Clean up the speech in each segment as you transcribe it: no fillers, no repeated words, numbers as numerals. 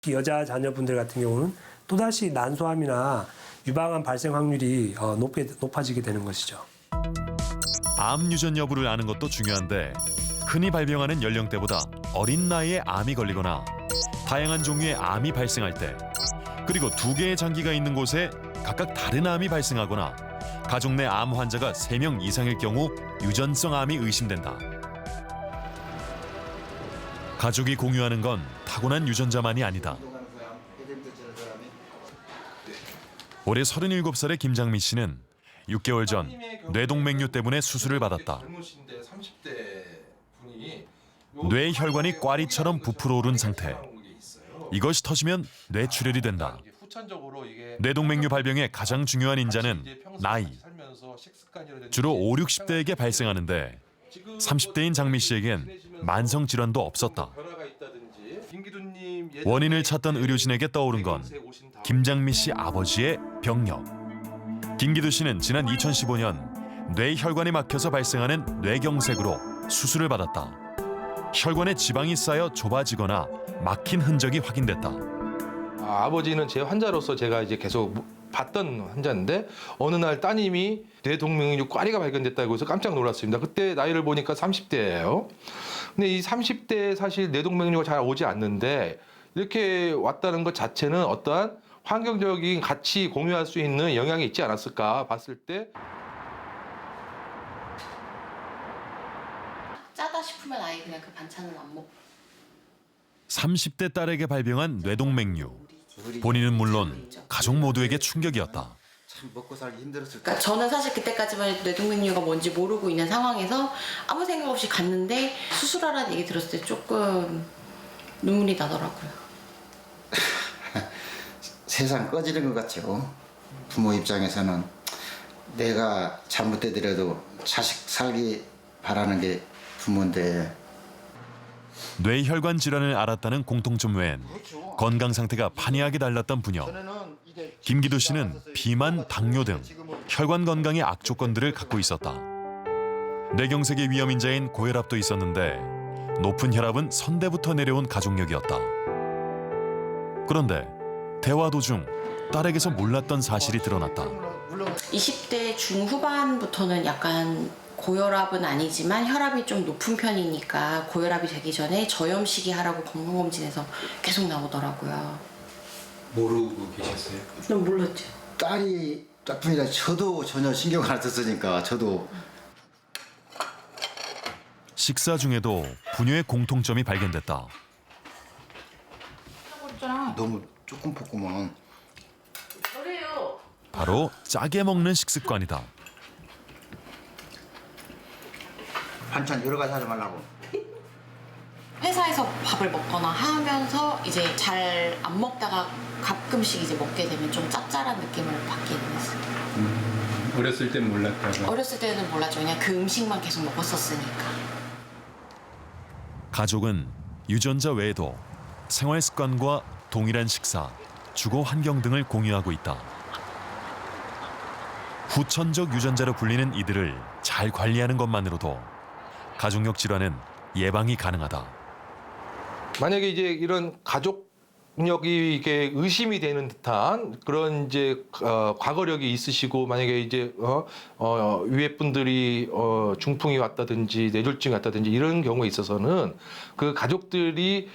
특히 여자 자녀분들 같은 경우는 또다시 난소암이나 유방암 발생 확률이 높아지게 되는 것이죠. 암 유전 여부를 아는 것도 중요한데 흔히 발병하는 연령대보다 어린 나이에 암이 걸리거나 다양한 종류의 암이 발생할 때 그리고 두 개의 장기가 있는 곳에 각각 다른 암이 발생하거나 가족 내 암 환자가 3명 이상일 경우 유전성 암이 의심된다. 가족이 공유하는 건 타고난 유전자만이 아니다. 올해 37살의 김장미 씨는 6개월 전 뇌동맥류 때문에 수술을 받았다. 뇌 혈관이 꽈리처럼 부풀어 오른 상태. 이것이 터지면 뇌출혈이 된다. 뇌동맥류 발병의 가장 중요한 인자는 나이. 주로 5, 60대에게 발생하는데 30대인 장미 씨에겐 만성 질환도 없었다. 원인을 찾던 의료진에게 떠오른 건 김장미 씨 아버지의 병력. 김기두 씨는 지난 2015년 뇌혈관이 막혀서 발생하는 뇌경색으로 수술을 받았다. 혈관에 지방이 쌓여 좁아지거나 막힌 흔적이 확인됐다. 아버지는 제 환자로서 제가 이제 계속 봤던 환자인데 어느 날 따님이 뇌동맥류 꽈리가 발견됐다고 해서 깜짝 놀랐습니다. 그때 나이를 보니까 30대예요. 근데 이 30대에 사실 뇌동맥류가 잘 오지 않는데 이렇게 왔다는 것 자체는 어떠한 환경적인 같이 공유할 수 있는 영향이 있지 않았을까 봤을 때 짜다 싶으면 아예 그냥 그 반찬은 안 먹고. 30대 딸에게 발병한 뇌동맥류. 본인은 물론 가족 모두에게 충격이었다. 참 먹고 살기 힘들었을 그러니까 저는 사실 그때까지만 해도 뇌동맥류가 뭔지 모르고 있는 상황에서 아무 생각 없이 갔는데 수술하라는 얘기 들었을 때 조금 눈물이 나더라고요. 세상 꺼지는 것 같죠. 부모 입장에서는 내가 잘못되더라도 자식 살기 바라는 게 부모인데. 뇌혈관 질환을 앓았다는 공통점 외엔 건강 상태가 판이하게 달랐던 부녀. 김기두 씨는 비만, 당뇨 등 혈관 건강의 악조건들을 갖고 있었다. 뇌경색의 위험 인자인 고혈압도 있었는데 높은 혈압은 선대부터 내려온 가족력이었다. 그런데 대화 도중 딸에게서 몰랐던 사실이 드러났다. 20대 중후반부터는 약간 고혈압은 아니지만 혈압이 좀 높은 편이니까 고혈압이 되기 전에 저염식이 하라고 건강검진에서 계속 나오더라고요. 모르고 계셨어요? 난 몰랐죠. 딸이 딱뿐이라 저도 전혀 신경을 안 썼으니까 저도. 식사 중에도 부녀의 공통점이 발견됐다. 너무 조금 볶으면 그래요. 바로 짜게 먹는 식습관이다. 반찬 여러 가지 하지 말라고. 회사에서 밥을 먹거나 하면서 이제 잘 안 먹다가 가끔씩 이제 먹게 되면 좀 짭짤한 느낌을 받기는 했어요. 어렸을 땐 몰랐다가 어렸을 때는 몰랐죠. 그냥 그 음식만 계속 먹었었으니까. 가족은 유전자 외에도 생활 습관과 동일한 식사, 주거 환경 등을 공유하고 있다. 후천적 유전자로 불리는 이들을 잘 관리하는 것만으로도 가족력 질환은 예방이 가능하다. 만약에 이제 이런 가족력이 이게 의심이 되는 듯한 그런 이제 과거력이 있으시고 만약에 이제 위에 분들이 중풍이 왔다든지 뇌졸중이 왔다든지 이런 경우에 있어서는 그 가족들이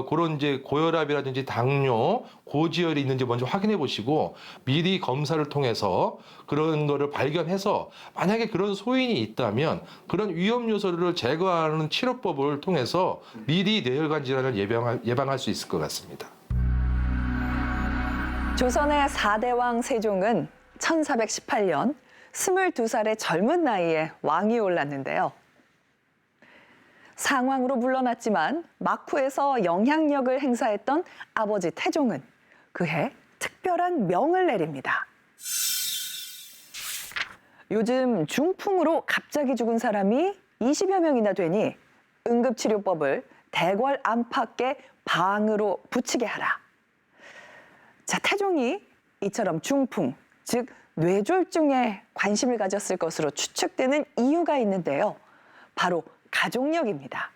그런 이제 고혈압이라든지 당뇨, 고지혈이 있는지 먼저 확인해 보시고 미리 검사를 통해서 그런 거를 발견해서 만약에 그런 소인이 있다면 그런 위험 요소를 제거하는 치료법을 통해서 미리 뇌혈관 질환을 예방할 수 있을 것 같습니다. 조선의 4대 왕 세종은 1418년 22살의 젊은 나이에 왕위에 올랐는데요. 상왕으로 물러났지만 막후에서 영향력을 행사했던 아버지 태종은 그해 특별한 명을 내립니다. 요즘 중풍으로 갑자기 죽은 사람이 20여 명이나 되니 응급치료법을 대궐 안팎의 방으로 붙이게 하라. 자, 태종이 이처럼 중풍, 즉 뇌졸중에 관심을 가졌을 것으로 추측되는 이유가 있는데요. 바로 가족력입니다.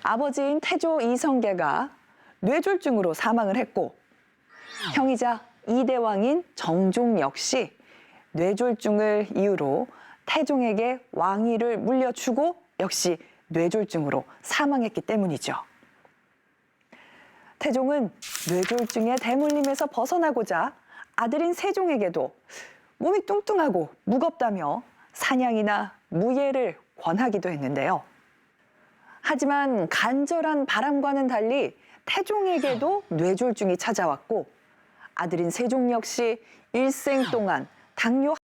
아버지인 태조 이성계가 뇌졸중으로 사망을 했고 형이자 2대 왕인 정종 역시 뇌졸중을 이유로 태종에게 왕위를 물려주고 역시 뇌졸중으로 사망했기 때문이죠. 태종은 뇌졸중의 대물림에서 벗어나고자 아들인 세종에게도 몸이 뚱뚱하고 무겁다며 사냥이나 무예를 권하기도 했는데요. 하지만 간절한 바람과는 달리 태종에게도 뇌졸중이 찾아왔고 아들인 세종 역시 일생 동안 당뇨